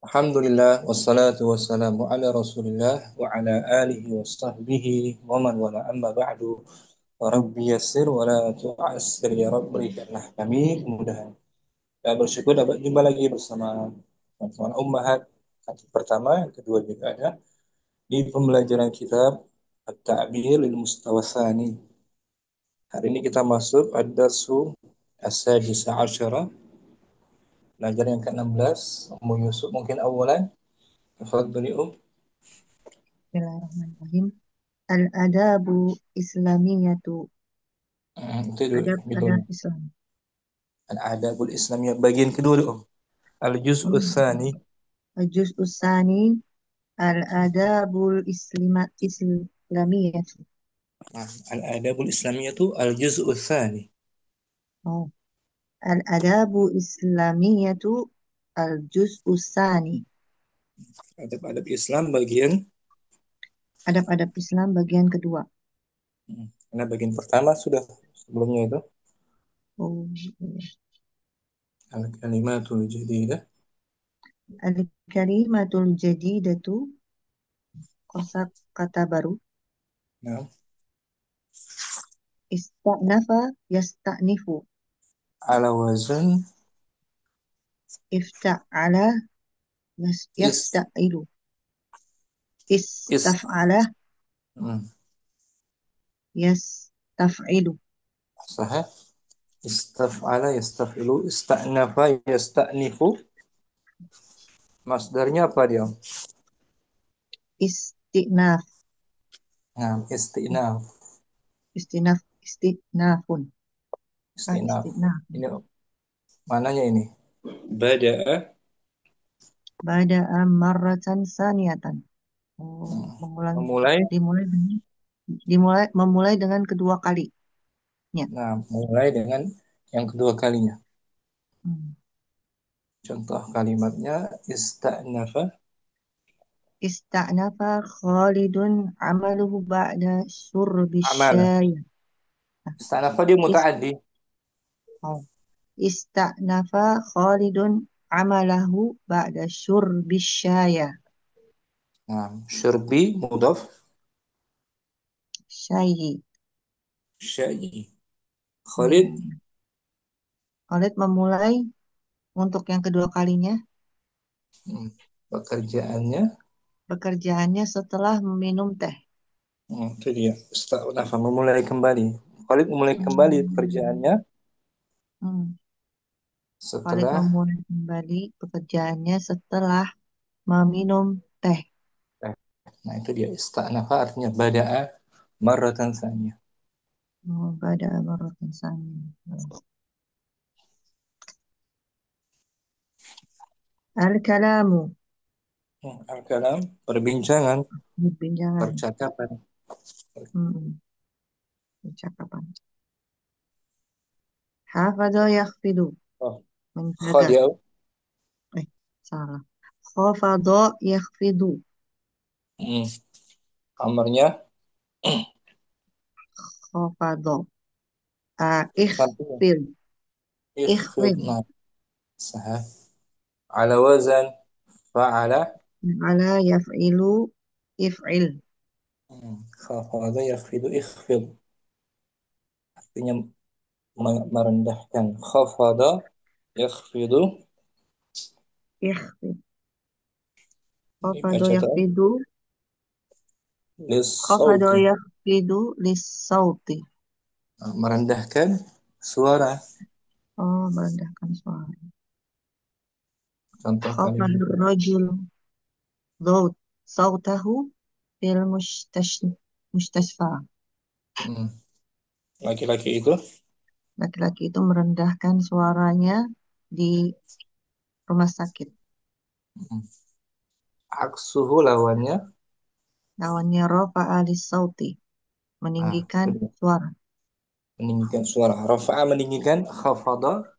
Alhamdulillah wassalatu wassalamu ala Rasulillah wa ala alihi wa sahbihi wa man wala amma ba'du. Rabbi yassir wa la tu'assir ya Rabb, berikanlah kami kemudahan. Ya, bersyukur dapat jumpa lagi bersama teman-teman ummahat. Yang pertama, yang kedua juga ada di pembelajaran kitab At-Ta'bir lil Mustawasani. Hari ini kita masuk ad-darsu as-sadis asyara, pelajaran yang ke-16. Ummu Yusuf mungkin awalan. Tafadhali Bismillahirrahmanirrahim. Al-adabu islamiyatu. Itu dulu, Adab-adab judulnya. Islam. Al-Adabul Islamiyah bagian kedua dulu. Al-Juz'u Hmm. Tsani. Al-juz usani. Al-adabul islamiyatu. Nah, Al-Adabul Islamiyah itu Al-Juz'u Tsani. Oh. Al-adabu islamiyatu. Al-juz usani. Adab-adab Islam bagian Adab-adab Islam bagian kedua. karena bagian pertama sudah sebelumnya itu Oh. Al-Kalimatul Jadidah. Al-kalimatul jadidatu. Kosa kata baru. Nah, Ista'nafa yasta'nifu. ala wazan Ifta'ala is yasta'ilu. is Istaf'ala hmm, yastaf'ilu. sahih. Istaf'ala yastaf'ilu, ista'nafa yasta'nifu. Masdarnya apa dia? Istinaf. Nah, istinaf. Istinafun. Istinaf. Istinafun. Ini mananya ini? Bada'a. Bada'a marratan saniyatan. Oh, mengulangi. Memulai. Memulai dengan kedua kalinya. Nah, mulai dengan yang kedua kalinya. Hmm. Contoh kalimatnya ista'nafa. Ista'nafa Khalidun amaluhu ba'da syurbi Amal. syai. Ista'nafa dia Is, muta'addi. oh. Ista'nafa Khalidun amalahu ba'da syurbi syaya. Nah, syurbi mudhaf, Syaihi. syai. Khalid. Hmm. Khalid memulai untuk yang kedua kalinya hmm, Pekerjaannya. pekerjaannya setelah meminum teh. Itu dia. Ista'nafa memulai kembali. Khalid memulai kembali Hmm. pekerjaannya Hmm. Khalid setelah memulai kembali pekerjaannya setelah meminum teh. eh, nah itu dia ista'nafa artinya bada'a marratan tsaniyah. Oh, pada amaratin sani. Al-kalamu. Al-kalam, perbincangan, Perbincangan. percakapan. Hmm. Percakapan. Hafadha yakhfidu. Oh, Menjaga. khadi'u. Eh, salah. Khafadha yakhfidu. Hmm. Amarnya Khafadha. sampingnya Ikhfid. ikhfid. Ikhfid. Nah, sah. Ala wazan fa'ala. Ala yaf'ilu. If'il. Khafada yakhfidu ikhfid. Artinya merendahkan. Khafada yakhfidu. Ikhfid. Ini Khafadha baca terang. yakhfidu. Lis Khafadha sauti. yakhfidu lis-sauti. Nah, merendahkan suara. Oh, merendahkan suara. Contoh Khafadur kalimatnya. rajul dhaut sautahu fil mustashfa. Hmm. Laki-laki itu. Laki-laki itu merendahkan suaranya di rumah sakit. Hmm. Aksuhu lawannya. Lawannya rafa'a lis-sauti, Ah, itu meninggikan dia. suara, Meninggikan suara. Rafa'a meninggikan. Khafada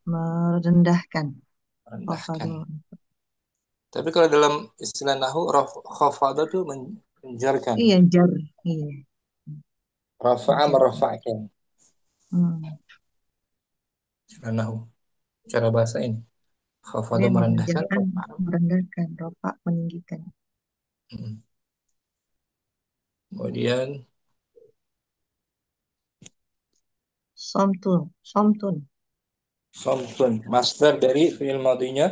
merendahkan. merendahkan. Khafadur. Tapi kalau dalam istilah nahu, khafada itu menjarkan. Iya, jar. Iya, Rafa'a jar. merafa'kan. Hmm. Istilah nahu. Cara bahasa ini. Ini Khafada merendahkan, mengerjakan rafa. merendahkan, rofa meninggikan. Mm. Kemudian Somtun, somtun, somtun, masdar dari fi'il madinya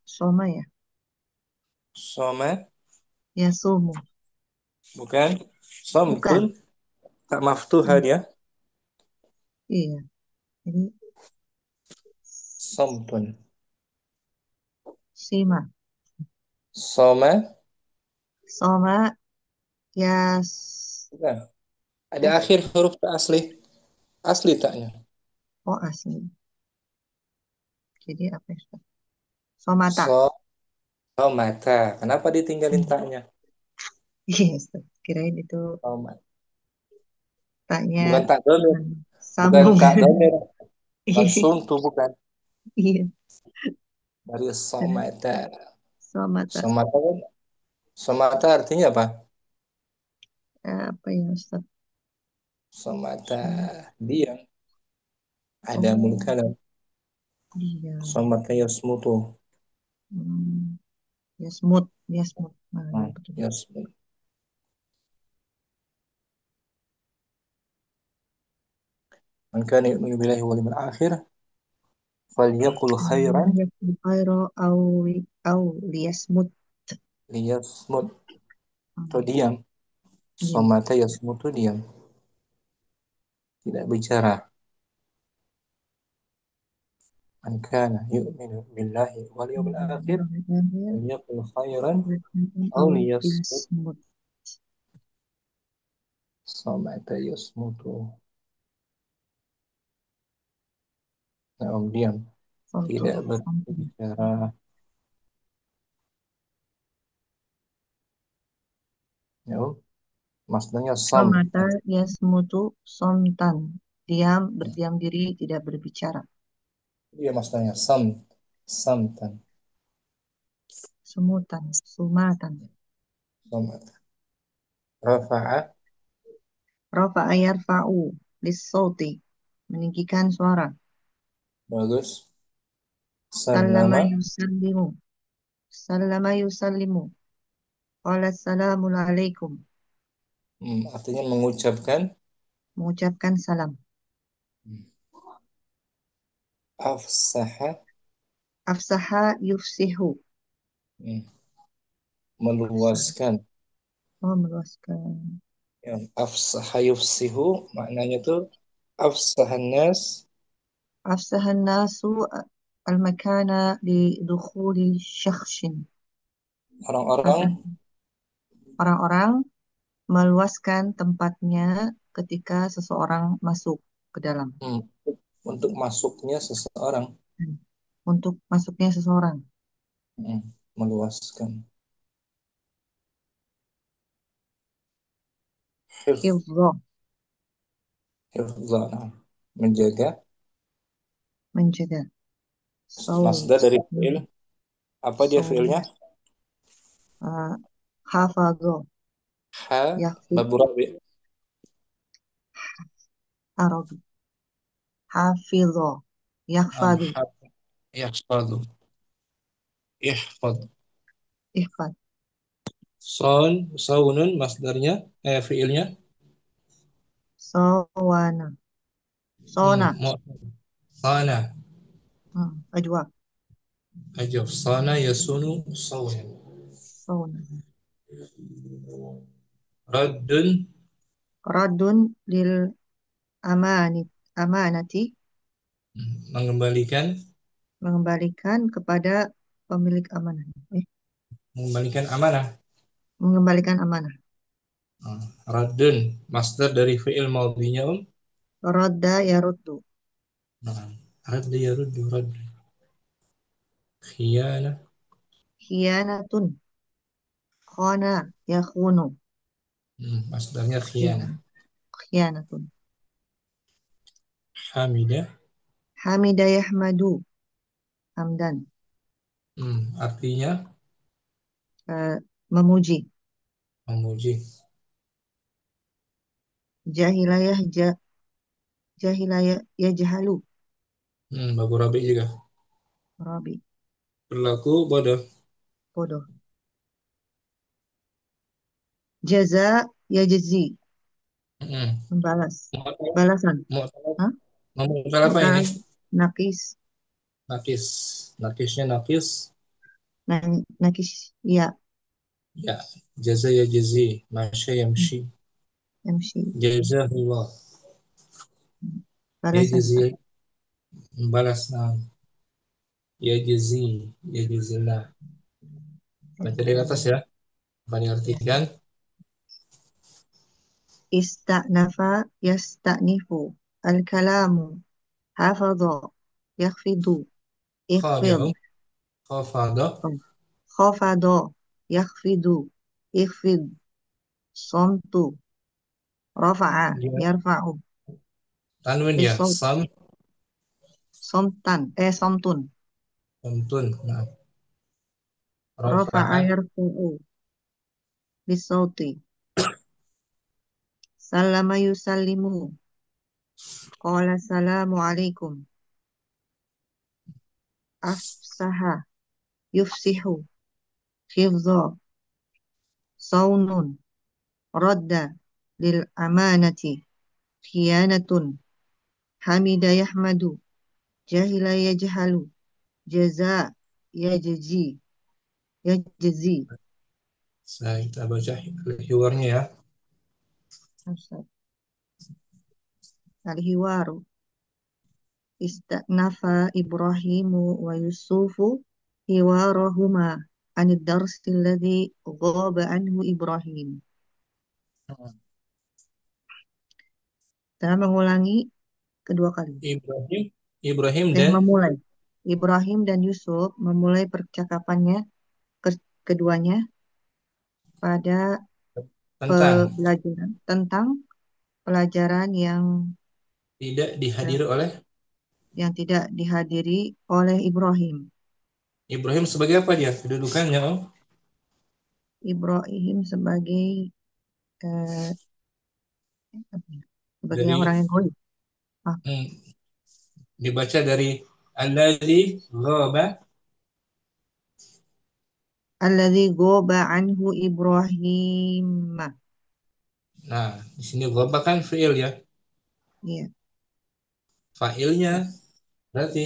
soma ya, soma, ya sumu, bukan somtun, bukan. tak maftuhan Hmm, ya, iya, jadi somtun. sima, Soma, soma, ya, bukan. Ada eh, akhir huruf tak asli, asli taknya. oh asli. Jadi apa ya? Ustaz? Somata. So, somata. Kenapa ditinggalin Hmm. taknya? Iya, Ustaz. Kirain itu Soma. taknya Bukan tak domir, hmm, bukan sambung. tak domir, Iya, langsung tuh bukan. iya. Dari somata. Somata. Somata kan, somata artinya apa? Apa ya Ustaz? Somata, Som, diam. Ada oh, mulkalam. diam. Somata yasmutu. Hmm, ya smooth, ya smooth. Nah, ya Hmm, betul. yasmut. Man kana yu'minu billahi wal yawmil akhir falyaqul khairan Ya khairo au liyasmut. liyasmut. Atau Hmm, diam. diam. Somata yasmutu, diam. Tidak bicara. Man kana yu'minu billahi wal yawmil akhir falyaqul khairan aw Au liyasmut. liyasmut. Somata yasmutu. Nah, diam. Tidak Somtun, somtun. berbicara. Ya, maksudnya som. Somata yasmutu somtan. Diam, berdiam diri, tidak berbicara. Iya maksudnya som. Samtan. Sumutan, sumatan. Som. Rafa'a. Rafa'a yarfa'u lis-sauti. Meninggikan suara. Bagus. Sallama Sallama. yusallimu. Sallama yusallimu. Qala assalamu alaikum. Artinya mengucapkan. Mengucapkan salam. Hmm. Afsaha. Afsaha yufsihu. Hmm, Afsaha. meluaskan. Oh, meluaskan. Ya, afsaha yufsihu maknanya tuh afsahan nas, Afsahan nasu al-makana li dukhuli syakhsin. orang-orang, Agar orang-orang meluaskan tempatnya ketika seseorang masuk ke dalam. hmm, untuk masuknya seseorang, Hmm. Untuk masuknya seseorang. hmm, meluaskan. Hifz, Hifzah, hifzah, menjaga. menjaga. Masdar Saus, dari fi'il, apa dia fi'ilnya? saus, hafadho, Ha, yahfid, baburabi. arabi, hafidho, yahfadu, Ha, yahfadu, ihfad. ihfad, Son, saunun, masdarnya, fi'ilnya. sawana, sona, Mu- sana, ajwa, ajab, sana yasunu, saunan. sona. Raddun, Radun lil amanati, mengembalikan, mengembalikan kepada pemilik amanah. mengembalikan amanah. Mengembalikan amanah. Raddun, masdar dari fi'il madhinya Radda yaruddu, Nah, radda yaruddu, radd. Khiyana, khiyanatun, khana, yakhunu, masdarnya khiyana. khiyan- khiyanatun. Hamida, Hamida yahmadu, hamdan, artinya memuji. memuji. Jahilayah jahilayah yajhalu, Babu Rabi juga. Rabi. Berlaku bodoh. Bodoh. Jaza yajzi. Mm. Membalas. Mu'tal, Balasan. mu'tal, Hah? mu'tal apa Mu'tal ini? nakis. Nakis. Nakisnya nakis. Nakis. Ya. Ya. Jaza ya jazi. Masya Hmm. yamshi. MC. Jazahullah. Ya Balasan. jazi. Balas. Ya jazi. Ya jazillah. Baca dari atas ya. Apa diartikan? Ista'nafa yasta'nifu. Al-kalamu. Hafadha. Yakhfidu. Ikhfid. Khafada. Khafada. Khafadha. Yakhfidu. Ikhfid. Somtu. Rafa'a. Gimana? Yarfa'u. Tanwin ya. Bisawt. Somtan. Somtun. Samtun. Nah. Rafa'a Rafa'a. yarfa'u. Bisawti. Sallama yusallimu. Qala salamu alaikum. Afsaha. Yufsihu. Khifza. Saunun. Radda. Lil amanati. Khiyanatun. Hamida yahmadu. Jahila yajhalu. Jaza yajzi. Yajzi. Saya kita baca hiwarnya ya. Al-hiwaru. Istanafa Ibrahimu wa Yusufu hiwarahuma anid darsi alladhi ghaba anhu Ibrahim. Saya mengulangi kedua kali. Ibrahim, Ibrahim dan Memulai. Ibrahim dan Yusuf memulai percakapannya keduanya pada tentang pelajaran tentang pelajaran tidak eh, dihadiri oleh yang tidak dihadiri oleh Ibrahim. Ibrahim sebagai apa dia? Kedudukannya, oh? Ibrahim sebagai eh, apa ya? Sebagai Dari orang egois. Ah, hmm, dibaca dari alladzi ghaba. alladzi ghaba anhu Ibrahim. Nah, di sini ghaba kan fiil ya. Iya, Fa'ilnya berarti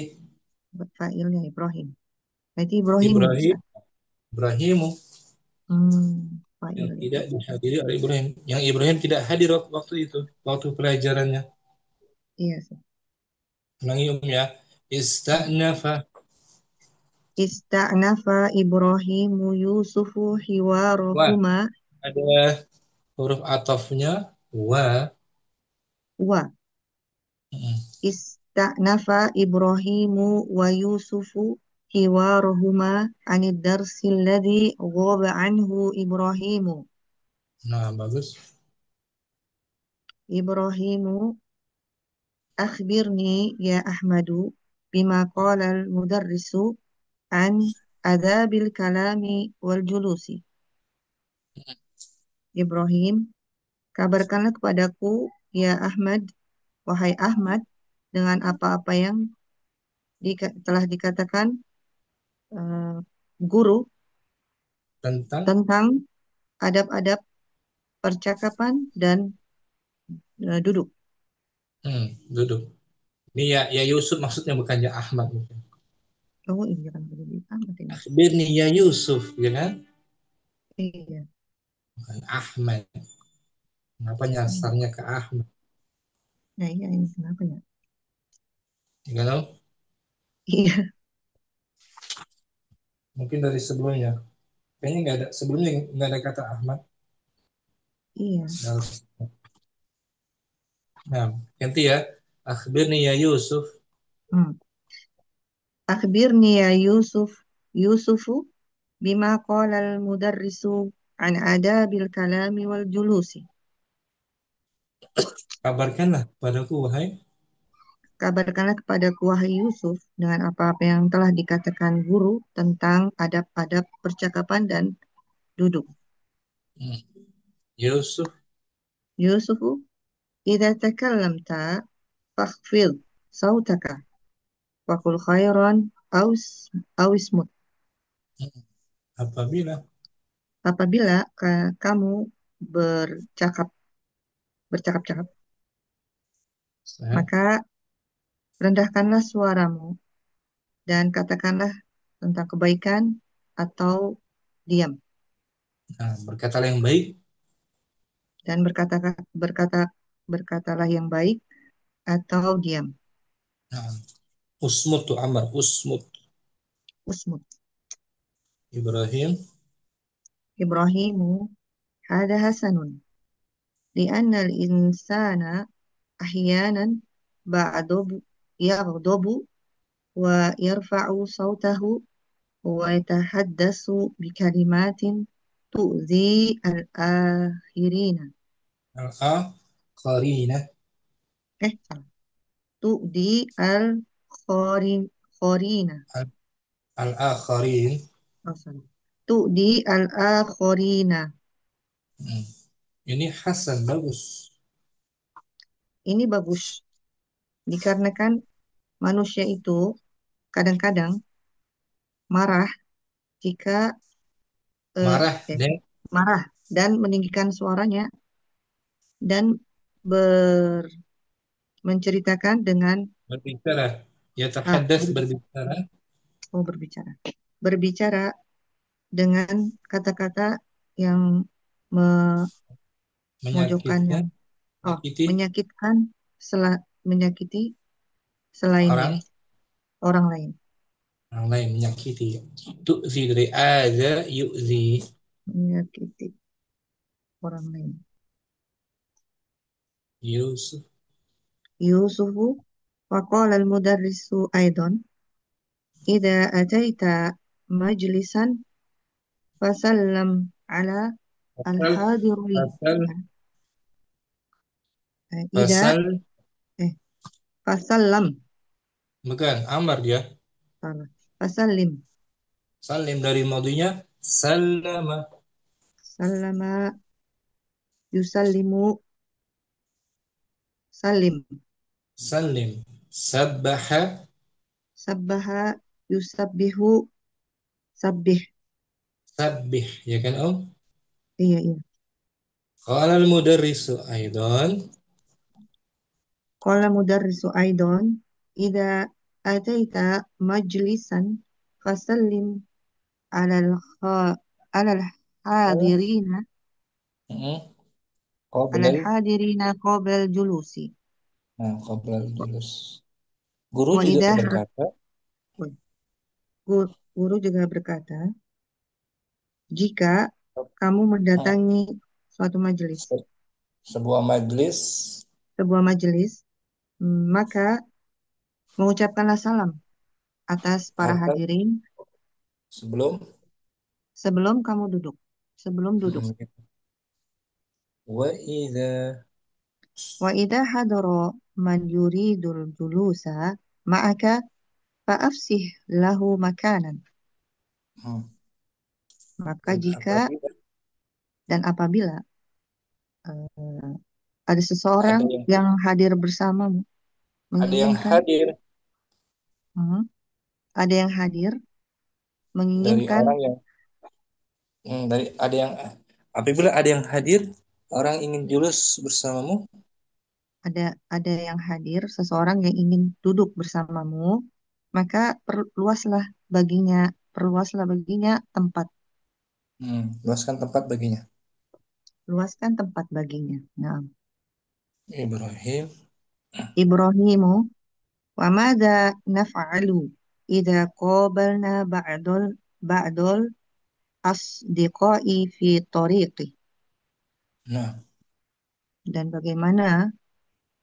failnya Ibrahim. Berarti Ibrahim Ibrahim, Ustaz. Ibrahimu yang Fail tidak Ibrahim. dihadiri oleh Ibrahim. Yang Ibrahim tidak hadir waktu itu, waktu pelajarannya. Iya, sih. Ulangi ya. Ista'nafa. Ista'nafa Ibrahimu Yusufu Wah, hiwarahuma ada huruf atofnya wa. wa Hmm. Ista'nafa Ibrahimu wa Yusufu hiwarahuma anid darsi alladhi ghaba anhu Ibrahimu. Nah, bagus. Ibrahimu akhbirni ya Ahmadu bima qala al-mudarrisu an adabil kalami wal julusi. Ibrahim, kabarkanlah kepadaku ya Ahmad, wahai Ahmad, dengan apa-apa yang telah dikatakan eh, guru Tentang tentang adab-adab percakapan dan duduk. duduk. Ini ya Yusuf maksudnya bukan ya Ahmad. Oh iya kan tadi Ahmad ini. Akhbirni ya Yusuf, ya kan? Iya. Bukan Ahmad. Kenapa Hmm. nyasarnya ke Ahmad? Nah iya ini kenapa ya? Ya kan? Iya, Mungkin dari sebelumnya. Kayaknya nggak ada sebelumnya nggak ada kata Ahmad. iya. Nah, ganti ya. Akhbirni ya Yusuf. Hmm. Akhbirni ya Yusuf, Yusufu bima qala al-mudarrisu an adabil kalami wal julusi. Kabarkanlah padaku wahai. Kabarkanlah kepadaku wahai Yusuf dengan apa-apa yang telah dikatakan guru tentang adab-adab percakapan dan duduk. Hmm, Yusuf. Yusufu, idza takallamta fakhfid sautaka. Wakul khairan awis Apabila apabila kamu bercakap bercakap-cakap, saya, maka rendahkanlah suaramu dan katakanlah tentang kebaikan atau diam nah, berkatalah yang baik. dan berkatalah yang baik atau diam. Nah, usmut tuh Amar, usmut. Usmut. Ibrahim, Ibrahimu hada hasanun li'anna al-insana ahyanan ba'dabu yaghdabu wa yarfa'u sautahu wa yatahaddasu bikalimatin tu'zi al-akhirina. al-a, qarina, Salah. Tu'di al-khorina. al- al-akharin. Oh, salah. Tu'di al-akhorina. Hmm. Ini Hasan, bagus. Ini bagus dikarenakan manusia itu kadang-kadang marah jika eh, Marah eh, dan marah dan meninggikan suaranya dan ber, menceritakan dengan berbicara. Ya terhadas berbicara, berbicara, berbicara, berbicara dengan kata-kata yang memojokkan yang menyakitkan, menyakiti menyakitkan menyakiti selainnya orang, orang lain, orang lain menyakiti. Tu'zi dari ada yu'zi. menyakiti orang lain. Yusuf, Yusufu وقال المدرس أيضا إذا أتيت مجلسا فسلم على pasal, الحاضرين. pasal, إذا pasal, فسلم bukan, Amar dia. salah. فسلم Salim dari maudinya, salama, سلم يسلم سلم salim, sabbaha, سبح يسبح سبح. sabbih, ya kan Om? Iya, iya. Qala al-mudarrisu aidan, قال مدرس أيضا إذا أتيت مجلسا فسلم على على oh, الحاضرين على qoblal, الحاضرين قبل الجلوس. nah, qoblal julus. Guru juga وإذا berkata, guru juga berkata, jika kamu hmm, mendatangi suatu majelis, se- sebuah majelis sebuah majelis, maka mengucapkanlah salam atas para atau hadirin sebelum sebelum kamu duduk. Sebelum duduk. gitu. Wa idza Wa idza hadara man yuridul julusa ma'aka fa'afsih lahu makanan. hmm, Maka dan jika apabila dan apabila eh, ada ada seseorang yang yang hadir bersamamu ada yang menginginkan hadir hmm, ada yang hadir dari menginginkan orang yang dari ada yang apabila ada yang hadir orang ingin julus bersamamu, ada yang hadir seseorang yang ingin duduk bersamamu, maka perluaslah baginya tempat, luaskan tempat baginya. luaskan tempat baginya. Nah, Ibrahim, Ibrahimu wa madza naf'alu idza qabalna ba'dul asdiqai fi tariqi. nah, Dan bagaimana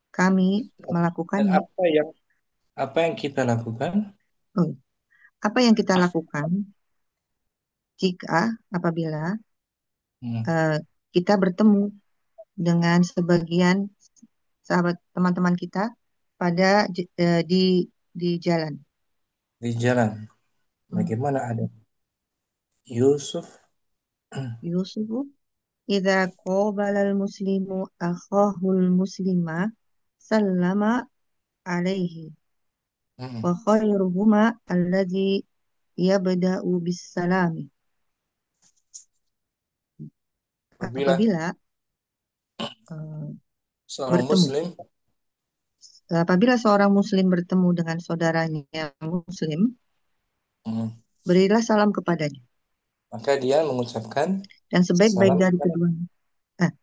kami dan melakukannya? apa yang kita lakukan? Oh, apa yang kita lakukan jika apabila Hmm, eh, kita bertemu dengan sebagian sahabat teman-teman kita di jalan. di jalan. Hmm. Bagaimana ada Yusuf? Yusufu idza qabala al-muslimu akhahu al-muslima sallama alaihi. Mm-mm. Wa khairuhuma alladzi yabda'u bis salami. Apabila Apabila eh, seorang bertemu, muslim, apabila seorang muslim bertemu dengan saudaranya muslim, mm, berilah salam kepadanya. maka dia mengucapkan Dan sebaik-baik salam dari kepada. keduanya,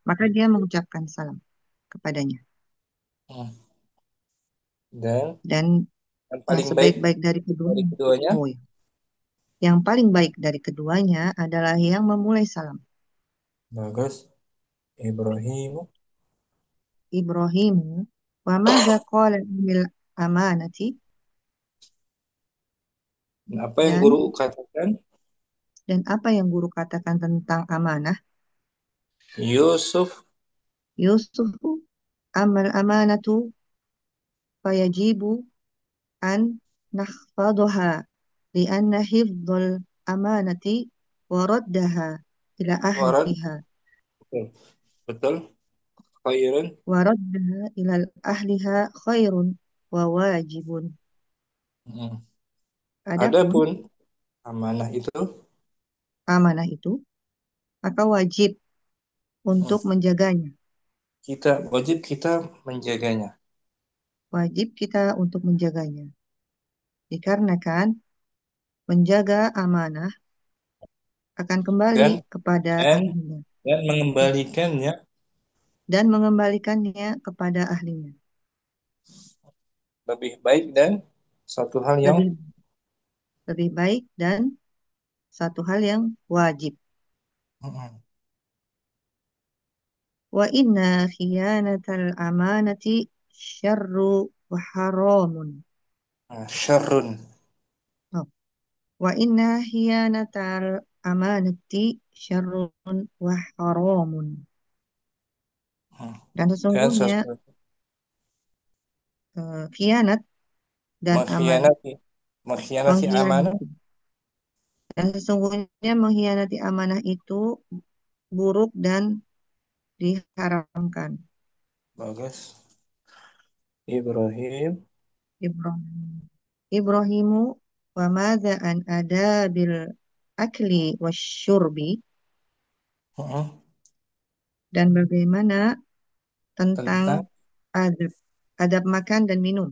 maka dia mengucapkan salam kepadanya. Mm. Dan Dan yang paling baik sebaik-baik dari dari keduanya, keduanya, oh ya, yang paling baik dari keduanya adalah yang memulai salam. bagus, Ibrahim. Ibrahimu wa madza qala lil amanati, Dan apa yang dan guru katakan? apa yang guru katakan tentang amanah? Yusuf Yusufu amal amanatu fayajibu an nakhfadha lianna hifdzal amanati wa raddaha ila Warad, ahliha betul, betul, khairun. wa raddaha ila ahliha khairun wa wajibun. Mm. Adapun Adapun amanah itu, amanah itu, maka wajib mm, untuk menjaganya. wajib kita menjaganya. Wajib kita untuk menjaganya. Dikarenakan menjaga amanah akan kembali dan kepada dan ahlinya dan mengembalikannya dan mengembalikannya kepada ahlinya. lebih baik dan satu hal yang Lebih lebih baik dan satu hal yang wajib. mm, Wa inna khiyanatal amanati syarru wa haramun. syarrun. Oh. Wa inna khiyanatal amanati syarrun wa haramun. Mm. Dan Dan sesungguhnya sesuatu khianat dan amanah mengkhianati mengkhianati amanah, mengkhianati. Dan sesungguhnya mengkhianati amanah itu buruk dan diharamkan. bagus, Ibrahim. Ibrahim. Ibrahimu wa madza an adabil akli wasyurbi, Mm, dan bagaimana tentang tentang adab adab makan dan minum.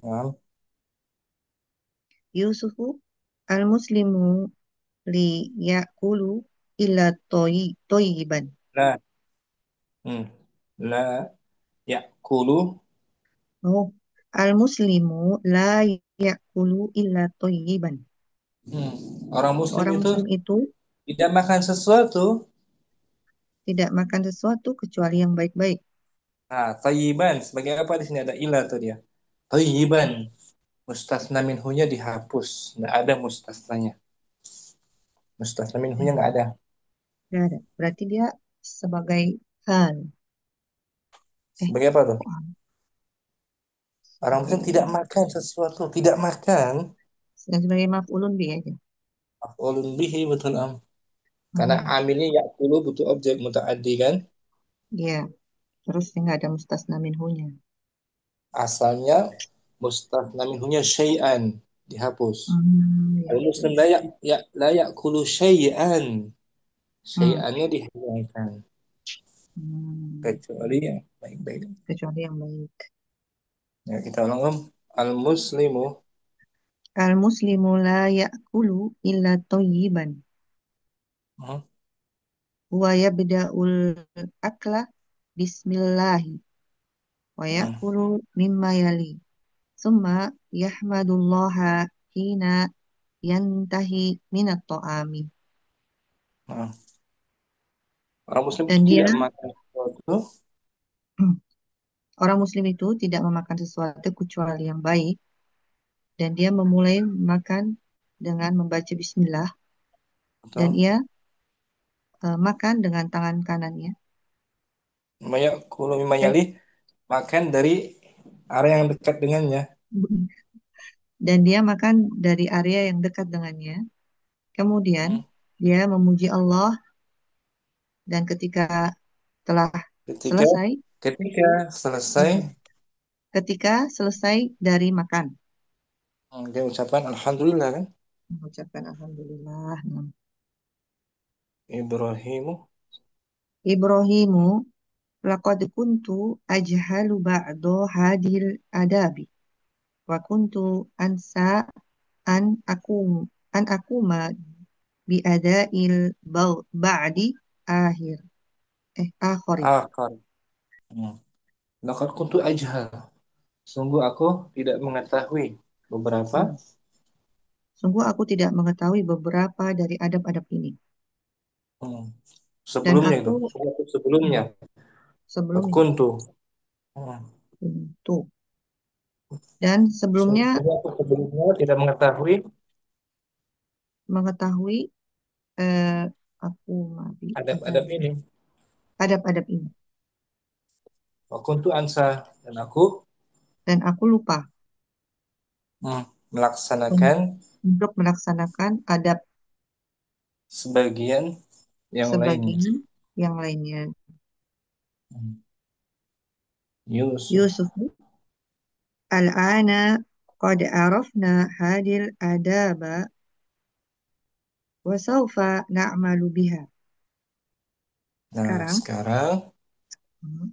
mm, Yusufu al-muslimu li yakulu illa toyiban. la mm, la yakulu. Oh, al-muslimu la yakulu illa toyiban. Mm, orang muslim Orang itu muslim itu tidak makan sesuatu. tidak makan sesuatu kecuali yang baik-baik. Nah, thayyiban sebagai apa di sini ada ilah tuh dia. Thayyiban mustasna minhunya dihapus, nggak ada mustasnanya. Mustasna minhunya nggak ada. Nggak ada. Berarti dia sebagai hal. Eh, Sebagai apa tuh? kok hal? Orang muslim tidak Sebagai makan sesuatu, tidak makan. sebagai maf'ulun bi aja. Maf'ulun bihi betul am. Karena Hmm, amilnya yakulu butuh objek mutaaddi kan. iya. Terus nggak ada mustasna minhunya. Asalnya mustasna minhunya syai'an dihapus. Ya, Kalau muslim terus. la yakulu syai'an. Hmm, Syai'annya dihilangkan. hmm, Kecuali yang baik-baik. kecuali yang baik. Ya, kita ulang om. Al-muslimu. Al-muslimu la ya'kulu illa thayyiban. Hmm, Huwa yabda'ul akla bismillahi wa hmm, ya'kulu mimma yali. Summa yahmadullaha hina yantahi minat ta'ami. hmm. Orang muslim itu Dan dia, tidak makan sesuatu. orang muslim itu tidak memakan sesuatu kecuali yang baik. Dan dia memulai makan dengan membaca bismillah. Dan Atau ia makan dengan tangan kanannya. mayakulu Eh, mimayali. Makan dari area yang dekat dengannya. dan dia makan dari area yang dekat dengannya. Kemudian Hmm. dia memuji Allah dan ketika telah Ketika selesai, ketika selesai mm, ketika selesai dari makan, Dia ucapan Alhamdulillah kan? mengucapkan alhamdulillah. Nah, Ibrahimu. Ibrahimu laqad kuntu ajhalu ba'da hadhil adabi wa kuntu ansa an akum an akuma bi adail ba'di akhir akhirin. Akar. Hmm. Laqad kuntu ajhal. Sungguh aku tidak mengetahui beberapa Hmm. Sungguh aku tidak mengetahui beberapa dari adab-adab ini. hmm, Dan sebelumnya itu. aku Sungguh aku sebelumnya. hmm, Laqad sebelumnya kuntu. Hmm. tuh dan sebelumnya Sungguh aku sebelumnya tidak mengetahui mengetahui eh, aku mati adab-adab ada ini. adab-adab ini Wa kuntu ansa. Dan aku dan aku lupa hmm, melaksanakan un- untuk melaksanakan adab sebagian yang lainnya. sebagian yang lainnya. Hmm. Yusuf. Yusuf al-ana qad arafna hadil adaba wa sawfa na'malu biha. Nah, Sekarang, sekarang hmm,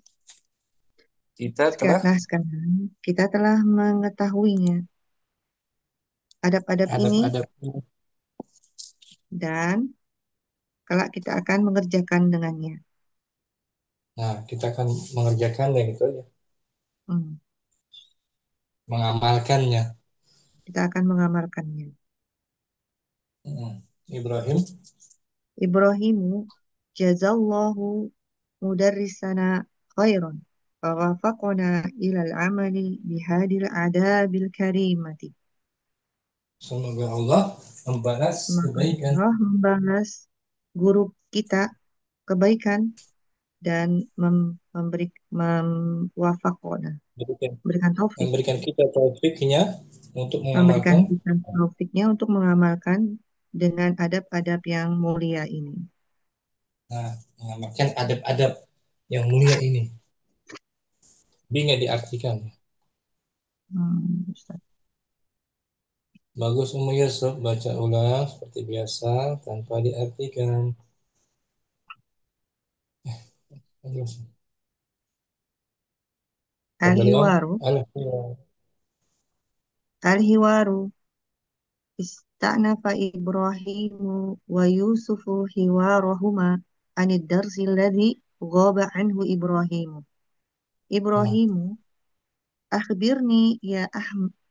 kita telah sekarang kita telah mengetahuinya. Adab-adab ini adab-adab. dan kelak kita akan mengerjakan dengannya. Nah, kita akan mengerjakannya gitu aja. Hmm, Mengamalkannya. kita akan mengamalkannya. Hmm. Ibrahim. Ibrahimu jazallahu mudarrisana khairan fawafaqna ilal amali bihadil adabil karimati. Semoga Allah membalas Semoga kebaikan. Allah membalas guru kita kebaikan dan mewafaqona, Memberikan, memberikan taufik, memberikan kita taufiknya untuk memberikan mengamalkan. kita taufiknya untuk mengamalkan dengan adab-adab yang mulia ini. Nah, mengamalkan adab-adab yang mulia ini. Bingung diartikan. Ustaz. Bagus Ummu Yusuf baca ulang seperti biasa tanpa diartikan. Terus, Fadhal ya. Al-hiwaru, Al-Quran. al-hiwaru ista'nafa Ibrahimu wa Yusufu hiwarahuma anid darsi alladhi ghaba anhu Ibrahimu. Nah, Ibrahimu, akhbirni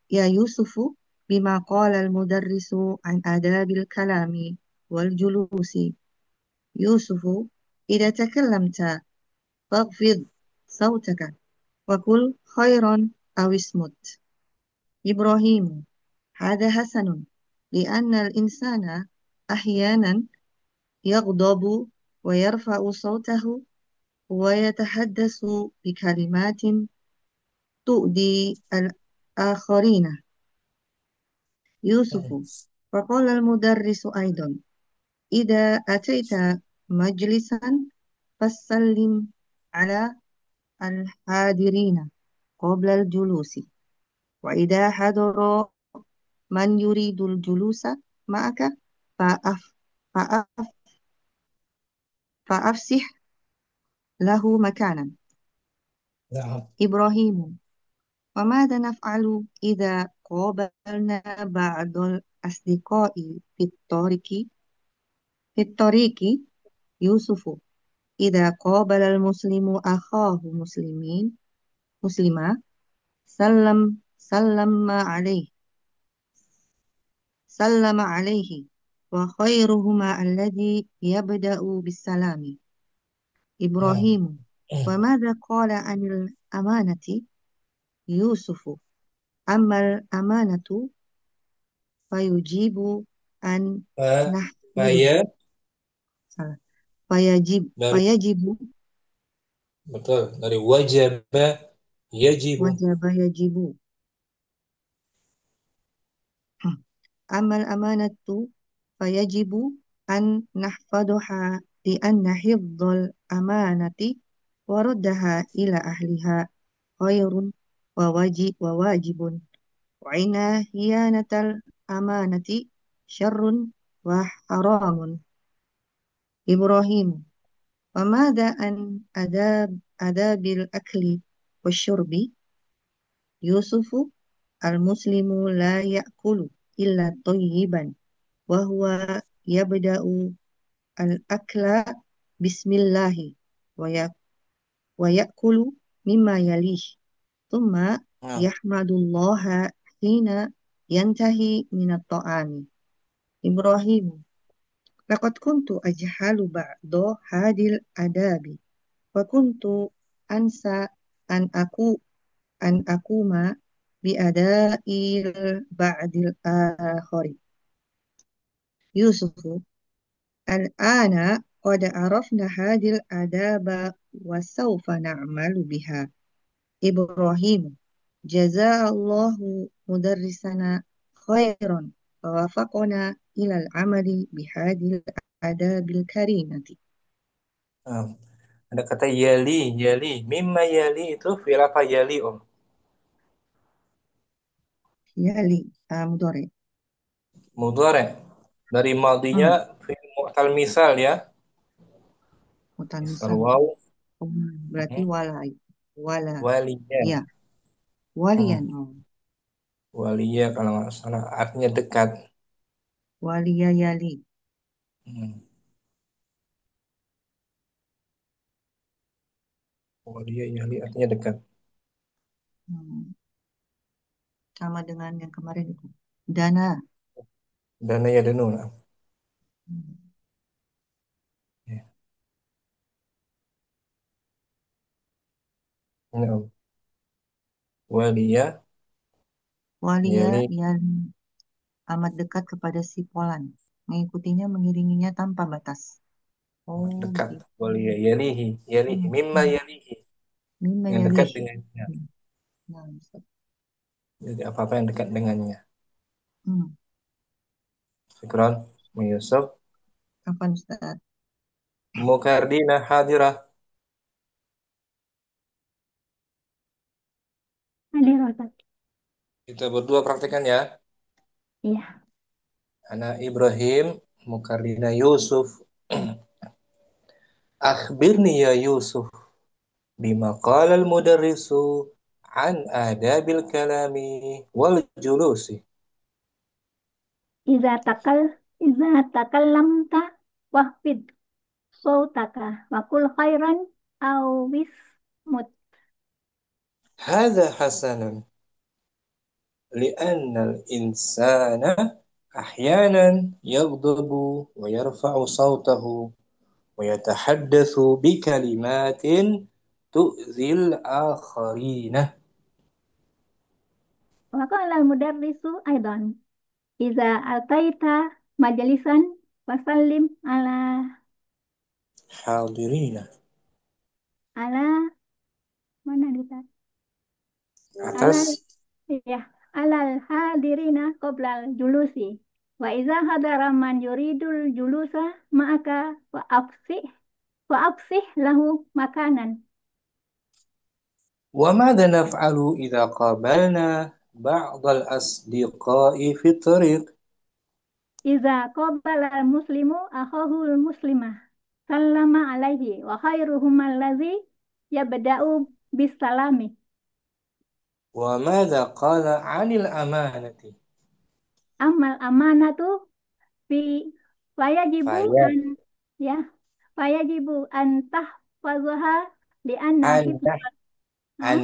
ya Yusufu bima qala al-mudarrisu an adabil kalami wal julusi. Yusufu, idza takallamta fakhfid sawtaka wa qul khairan aw ismut. إبراهيم هذا حسن لأن الإنسان أحيانا يغضب ويرفع صوته ويتحدث بكلمات تؤذي الآخرين. يوسف فقال المدرس أيضا إذا أتيت مجلسا فسلم على الحاضرين قبل الجلوس وإذا حضر من يريد الجلوس معك فأف فأف فأفسح له مكانا. nah, إبراهيم وماذا نفعل إذا قابلنا بعض الأصدقاء في الطريق يوسف إذا قابل المسلم أخاه مسلما سلم عليه وخيرهما الذي يبدأ بالسلام. nah. إبراهيم وماذا قال عن الأمانة يوسف أما الأمانة فيجب أن نحفظها Saya salah. dari فيجب betul dari wajib yajibu. يجب أما الأمانة فيجب أن نحفظها لأن حفظ الأمانة وردها إلى أهلها خير وواجب وإن خيانة الأمانة شر وحرام. إبراهيم: وماذا عن آداب الأكل والشرب؟ يوسف: المسلم لا يأكل إلا طيبا، وهو يبدأ الأكل بسم الله، ويأكل مما يليه، ثم نعم. يحمد الله حين ينتهي من الطعام. إبراهيم: لقد كنت أجهل بعض هذه الآداب، وكنت أنسى أن أقوم بأداء البعض الآخر. يوسف: الآن قد عرفنا هذه الآداب وسوف نعمل بها. إبراهيم: جزاء الله مدرسنا خيرا، ووفقنا إلى العمل بهذه الآداب الكريمة. Nah, ada kata yali, yali. Mimma yali itu fi'il apa yali, Om? يلي مضارع. Mudhari'. Dari madiya Hmm, fi'il mu'tal misal ya. Misal Misal. waw. Berarti Mhm. wala. Wala. Waliyan. Ya, walian. Hmm. Oh. Waliya kalau nggak salah artinya dekat. Walia yali. Hmm. Waliya yali artinya dekat. Hmm, Sama dengan yang kemarin itu. Dana. Dana ya danu. Nah. Hmm, Ya. Ini, Om. Waliya Walia yali yang amat dekat kepada si Polan. Mengikutinya, mengiringinya tanpa batas. Oh, dekat. begitu. Waliya yalihi, yalihi. Hmm, Mimma hmm. yalihi. Mimma Yang dekat yalih. dengannya. Hmm. Nah, Ustaz. Jadi apa-apa yang dekat dengannya. Hmm. Syukran. Yusuf. Apa Ustaz? Mukardina hadirah. Hadir Ustaz. Kita berdua praktekkan ya. Iya. Anak Ibrahim, Mukardina Yusuf. Akhbirni ya Yusuf. Bima qala al-mudarrisu an adabil kalami wal julusi. Iza takal iza takallamta wahfid sautaka wa kul khairan aw wismut. هذا حسن لأن الإنسان أحيانا يغضب ويرفع صوته ويتحدث بكلمات تؤذي الآخرين. Wa qala al-mudarrisu aidan iza altaita majalisan wasallim حاضرين. ala mana kita ala Atas ya alal hadirina qoblal julusi wa iza hadara man yuridul julusa ma'aka wa afsih lahu makanan. وماذا نفعل إذا قابلنا بعض الأصدقاء في الطريق؟ Iza qabbala muslimu akhahul muslimah sallama alaihi wa khairuhum allazi yabda'u bisalami. وماذا قال عن الأمانة؟ Amal amanatu fi wayajibu فيا an ya wayajibu an tahfazaha li anna أن hifz ha أن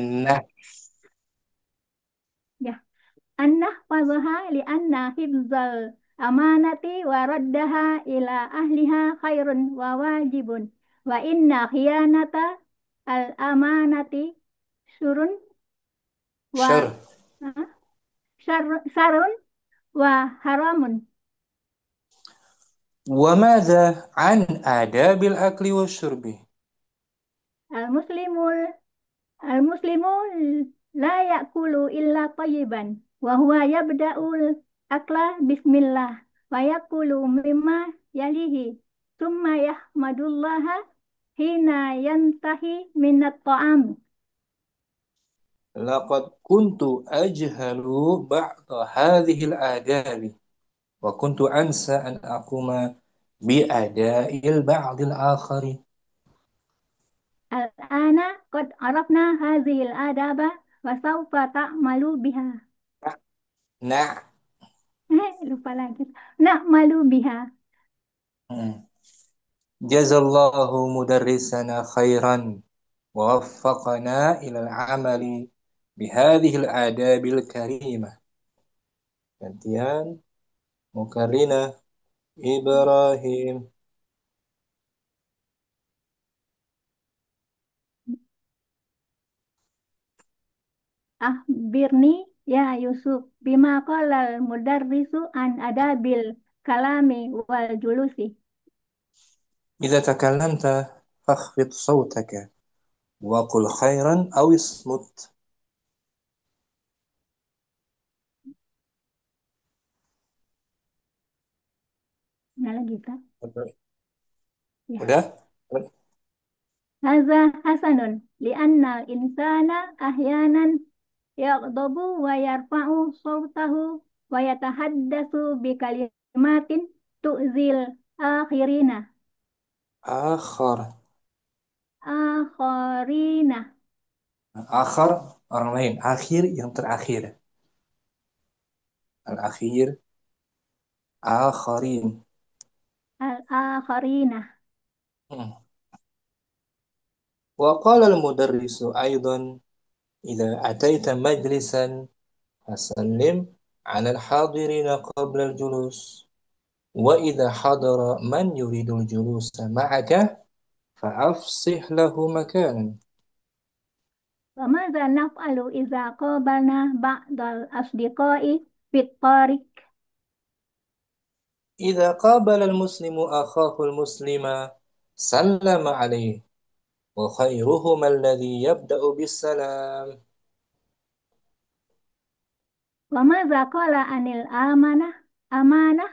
ya anna fazaha li anna hifzal amanati wa raddaha ila ahliha khairun wa wajibun wa inna khiyanata al amanati surun wa شر. ah, sarun wa haramun. وماذا عن آداب الأكل والشرب؟ al muslimul al muslimu la ya'kulu illa tayyiban wa huwa yabda'ul akla bismillah wa yakulu mimma yalihi thumma yahmadullaha hina yantahi minat ta'am. laqad kuntu ajhalu ba'da hadhihi al-adabi wa kuntu ansa an aquma bi ada'il ba'dil akhari. Al-ana qad arafna hadhil adaba wa sawfa ta'malu biha. Nah, Lupa lagi. Na'malu biha. hmm. Jazallahu mudarrisana khairan wa waffaqana ila al-amali bihadhihi al-adabil karimah. Gantian Mukarrina Ibrahim. Akhbirni ya Yusuf bima qalal mudarrisu an adabil kalami wal julusi. إذا تكلمت فاخفض صوتك وقل خيرا أو اصمت. Nah lagi Kak. Ya. Udah? Haza hasanun li'anna insana ahyanan yaghdabu wa yarfa'u sawtahu wa yatahaddatsu bi kalimatin tu'zil akhirina. Akhar. Akhirina. Akhar orang lain. Akhir yang terakhir. Al-akhir. Akharin. Al-akhirina. Hmm. وقال المدرس أيضا إذا أتيت مجلسا فسلم على الحاضرين قبل الجلوس وإذا حضر من يريد الجلوس معك فأفصح له مكانا. Wa madza naf'alu idza qabalna ba'dal asdiqai fit tariq? إذا قابل المسلم أخاه المسلم سلم عليه وخيرهما الذي يبدأ بالسلام. Wa madza qala anil amanah? Amanah.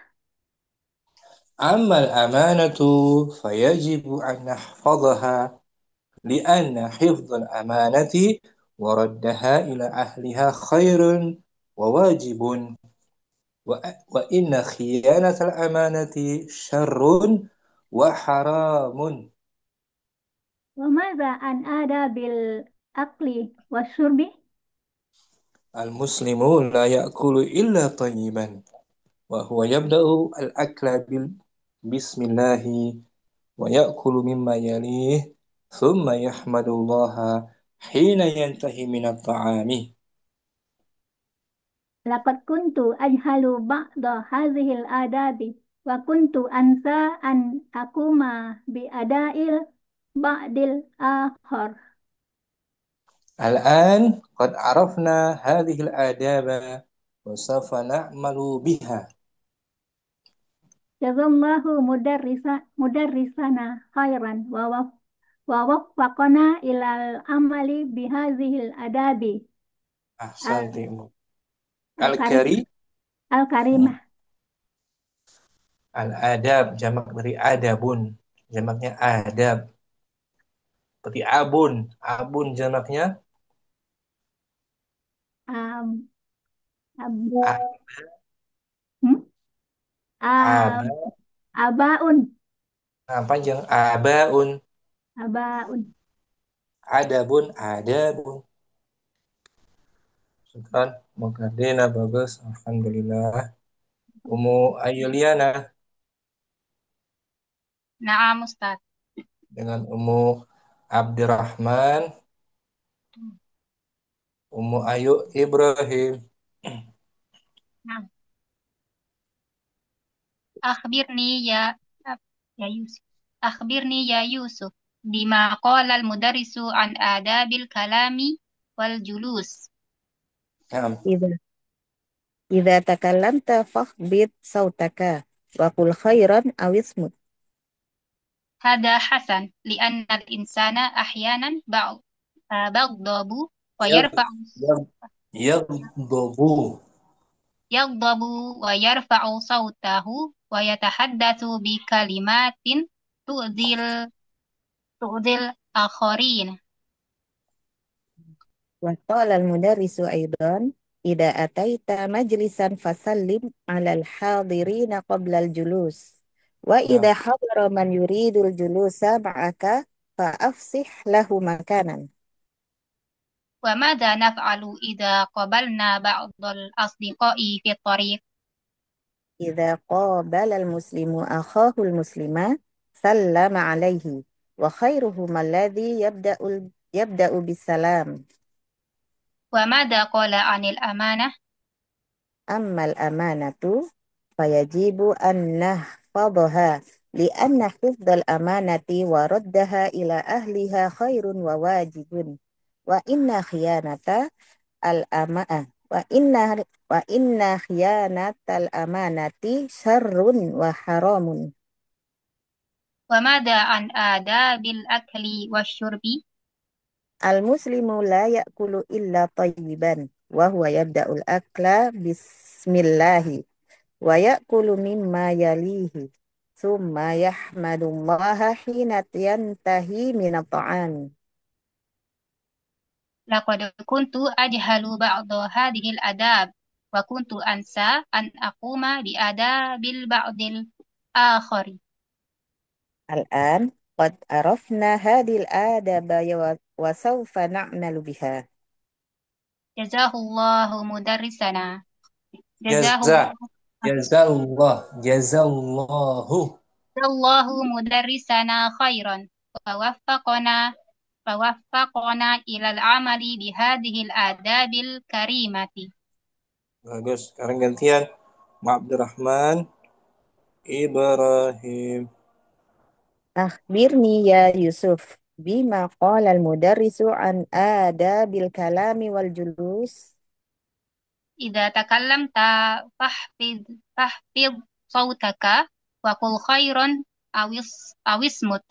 أما الأمانة فيجب أن نحفظها لأن حفظ الأمانة وردها إلى أهلها خير وواجب وإن خيانة الأمانة شر وحرام. Wa madza an adabil akli wasyurbi? المسلم لا يأكل إلا طيبا وهو يبدأ الأكل بسم الله ويأكل مما يليه ثم يحمد الله حين ينتهي من الطعام. Laqad kuntu ajhalu ba'da hadhil adabi wa kuntu ansa an akuma bi adail ba'dil akhar. الآن قد عرفنا هذه الآداب وسوف نعمل بها. Jazallahu mudarrisana khairan wa waffaqana ilal amali bihazihil adabi al أحسنت. al-karim Al-Kari al-karimah. Al-adab jamak dari adabun, jamaknya adab. Seperti abun, abun jamaknya Um, a- hmm? aba, Um, abaun panjang abaun, abaun. adabun, adabun. Syukran, Mukadina bagus, alhamdulillah. Umu Ayuliana Naam Ustaz. dengan Umu Abdurrahman, Umu Ayu Ibrahim. Naam. Akhbirni ya ya Yusuf. Akhbirni ya Yusuf bima qala al-mudarrisu an adabil kalami wal julus. Nah, إذا إذا تكلمت فاخفض صوتك وقل خيرا أو اصمت. Hada hasan li'anna al-insana ahyanan bagdabu wa yag, yag, yagdobu. yaghdabu wa yarfa'u sawtahu wa yatahaddatsu bi kalimatin tu'dil akharin. وقال المدرس أيضا إذا أتيت مجلسا فسلم على الحاضرين قبل الجلوس نعم. وإذا حضر من يريد الجلوس معك فأفسح له مكانا. وماذا نفعل إذا قابلنا بعض الأصدقاء في الطريق؟ إذا قابل المسلم أخاه المسلم سلم عليه وخيرهما الذي يبدأ بالسلام. وماذا قال عن الأمانة؟ أما الأمانة فيجب أن نحفظها لأن حفظ الأمانة وردها إلى أهلها خير وواجب وإن خيانة الأمانة وإن خيانة الأمانة شر وحرام. وماذا عن آداب الأكل والشرب؟ المسلم لا يأكل إلا طيبا وهو يبدأ الأكل بسم الله ويأكل مما يليه ثم يحمد الله حين ينتهي من الطعام. لقد كنت أجهل بعض هذه الآداب وكنت أنسى أن أقوم بآداب البعض الآخر. الآن قد عرفنا هذه الآداب وسوف نعمل بها. جزاه الله مدرسنا. جزاه جزاء جزاء الله جزاء الله. الله مدرسنا خيرا ووفقنا إلى العمل بهذه الآداب الكريمة. Bagus. Sekarang gantian. Abdurrahman Ibrahim. أخبرني يا يوسف بما قال المدرس عن آداب الكلام والجلوس. إذا تكلمت فاحفظ صوتك وقل خيرا أو اصمت.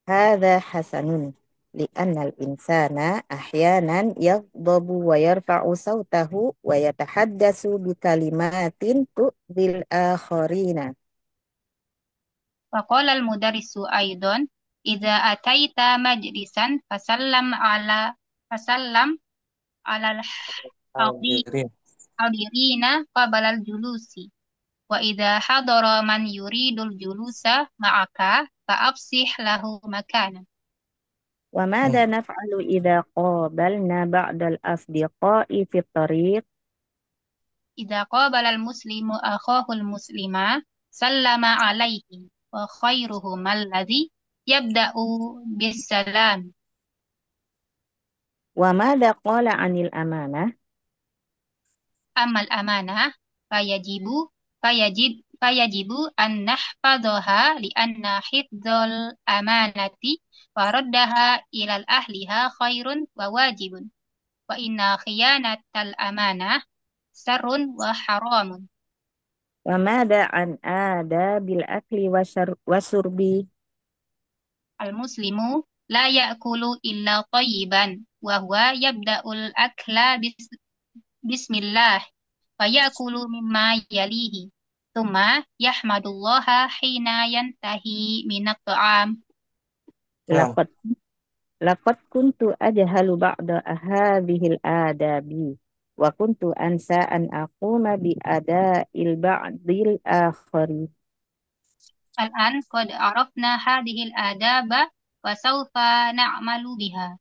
هذا حسن لأن الإنسان أحيانا يغضب ويرفع صوته ويتحدث بكلمات تؤذي الآخرين. وقال المدرس أيضا إذا أتيت مجلسا فسلم على Hadirin. الحاضرين قبل الجلوس وإذا حضر من يريد الجلوس معك فأفسح له مكانا. وماذا نفعل إذا قابلنا بعض الأصدقاء في الطريق؟ إذا قابل المسلم أخاه المسلم سلم عليه وخيرهما الذي يبدأ بالسلام. وماذا قال عن الأمانة؟ أما الأمانة فيجب أن نحفظها لأن حفظ الأمانة وردها إلى أهلها خير وواجب وإن خيانة الأمانة شر وحرام. وماذا عن آداب الأكل والشرب؟ المسلم لا يأكل إلا طيبا وهو يبدأ الأكل بسم الله فيأكل مما يليه ثم يحمد الله حين ينتهي من الطعام. نعم. لقد كنت أجهل بعض هذه الآداب وكنت أنسى أن أقوم بأداء البعض الآخر. الآن قد عرفنا هذه الآداب وسوف نعمل بها.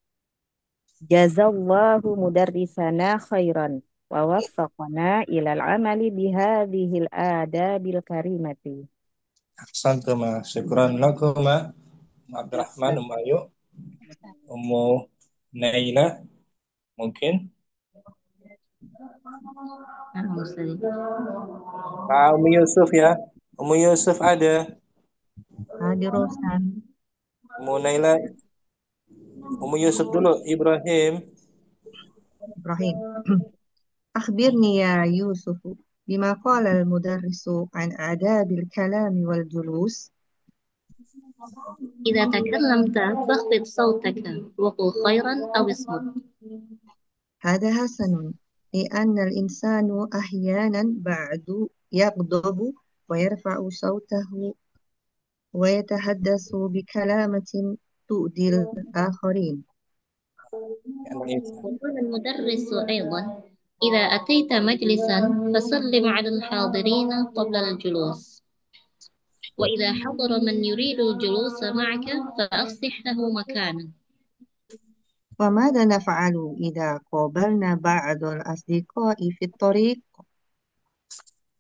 جزا الله مدرسنا خيرا ووفقنا إلى العمل بهذه الآداب الكريمة. Ahsantum. Syukran lakum. Abdurrahman, Ayu, Naila, mungkin. Yusuf ya. Yusuf ada. Hadir Ustaz. Naila. Yusuf dulu. Ibrahim. إبراهيم. أخبرني يا يوسف بما قال المدرس عن آداب الكلام والجلوس. إذا تكلمت فاخفض صوتك وقل خيرا أو اصمت. هذا حسن لأن الإنسان أحيانا بعد يغضب ويرفع صوته ويتحدث بكلمة تؤذي الآخرين. يعني وقال المدرس أيضا: إذا أتيت مجلسا فسلم على الحاضرين قبل الجلوس، وإذا حضر من يريد الجلوس معك فأفسح له مكانا. وماذا نفعل إذا قابلنا بعض الأصدقاء في الطريق؟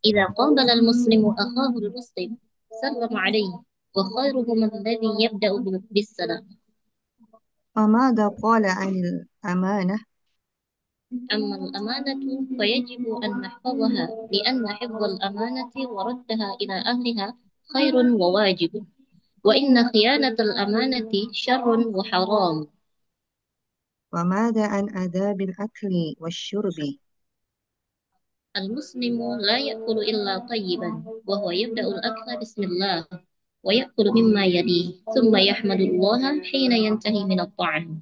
إذا قابل المسلم أخاه المسلم سلم عليه، وخيرهم الذي يبدأ بالسلام. وماذا قال عن الأمانة؟ أما الأمانة فيجب أن نحفظها، لأن حفظ الأمانة وردها إلى أهلها خير وواجب، وإن خيانة الأمانة شر وحرام. وماذا عن آداب الأكل والشرب؟ المسلم لا يأكل إلا طيبا، وهو يبدأ الأكل بسم الله، ويأكل مما يليه، ثم يحمد الله حين ينتهي من الطعام.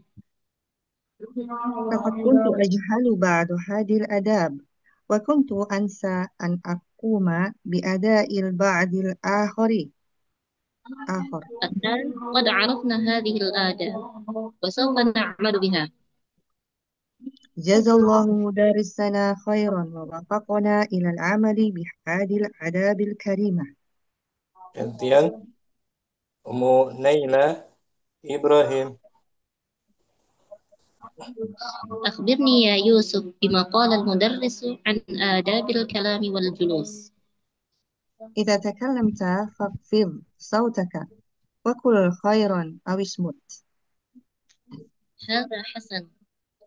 لقد كنت أجهل بعض هذه الآداب، وكنت أنسى أن أقوم بأداء البعض آخر. الآن قد عرفنا هذه الآداب، وسوف نعمل بها. جزا الله مدرسنا خيرا ووفقنا إلى العمل بهذه الآداب الكريمة. gantian Ummu Naila Ibrahim. أخبرني يا يوسف بما قال المدرس عن آداب الكلام والجلوس. إذا تكلمت فاخفض صوتك وقل خيرا أو اصمت. هذا حسن،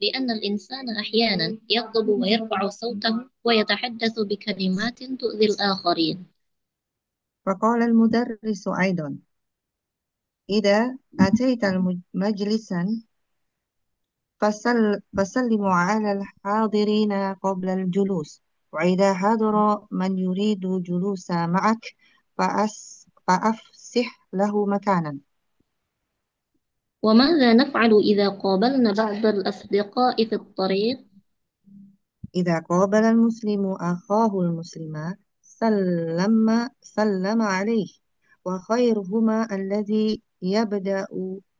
لأن الإنسان أحيانا يغضب ويرفع صوته ويتحدث بكلمات تؤذي الآخرين. وقال المدرس أيضا: إذا أتيت مجلسا فسلموا على الحاضرين قبل الجلوس، وإذا حضر من يريد الجلوس معك فأفسح له مكانا. وماذا نفعل إذا قابلنا بعض الأصدقاء في الطريق؟ إذا قابل المسلم أخاه المسلم سلم عليه، وخيرهما الذي يبدأ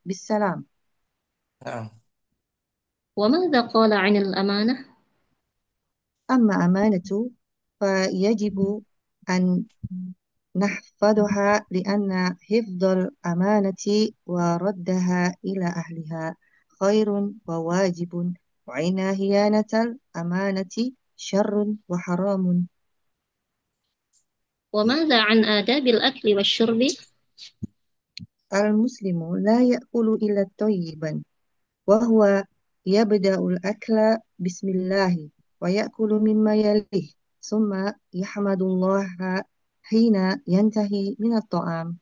بالسلام. Nah, وماذا قال عن الأمانة؟ أما أمانة فيجب أن نحفظها، لأن حفظ الأمانة وردها إلى أهلها خير وواجب، وإن خيانة الأمانة شر وحرام. وماذا عن آداب الأكل والشرب؟ المسلم لا يأكل إلا طيبا، وهو يبدأ الأكل بسم الله، ويأكل مما يليه، ثم يحمد الله حين ينتهي من الطعام.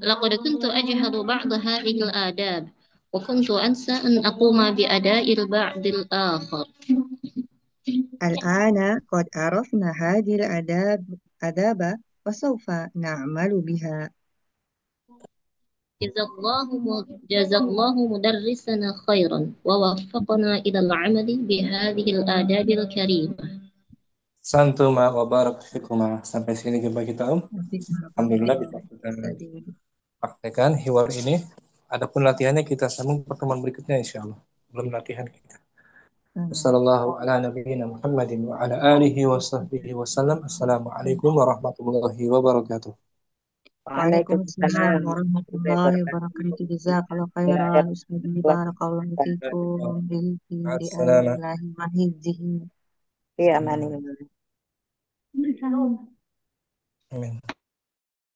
لقد كنت أجهل بعض هذه الآداب، وكنت أنسى أن أقوم بأداء البعض الآخر. الآن قد عرفنا هذه الآداب وسوف نعمل بها. جزا الله مدرسنا خيرا ووفقنا إلى العمل بهذه الآداب الكريمة. Santuma wa barak fikuma. Sampai sini jumpa kita, Alhamdulillah bisa kita praktekkan hiwar ini. Adapun latihannya kita sambung pertemuan berikutnya insyaallah. Belum latihan kita. Wassallallahu ala nabiyyina Muhammadin wa ala alihi wa sahbihi wasallam. Assalamualaikum warahmatullahi wabarakatuh. Waalaikumsalam warahmatullahi wabarakatuh. Jazakallahu khairan Ustaz, barakallahu fikum bi Assalamualaikum. ri'ayatillahi wa hifdzihi. Fi amanillah. Bersama. Amin.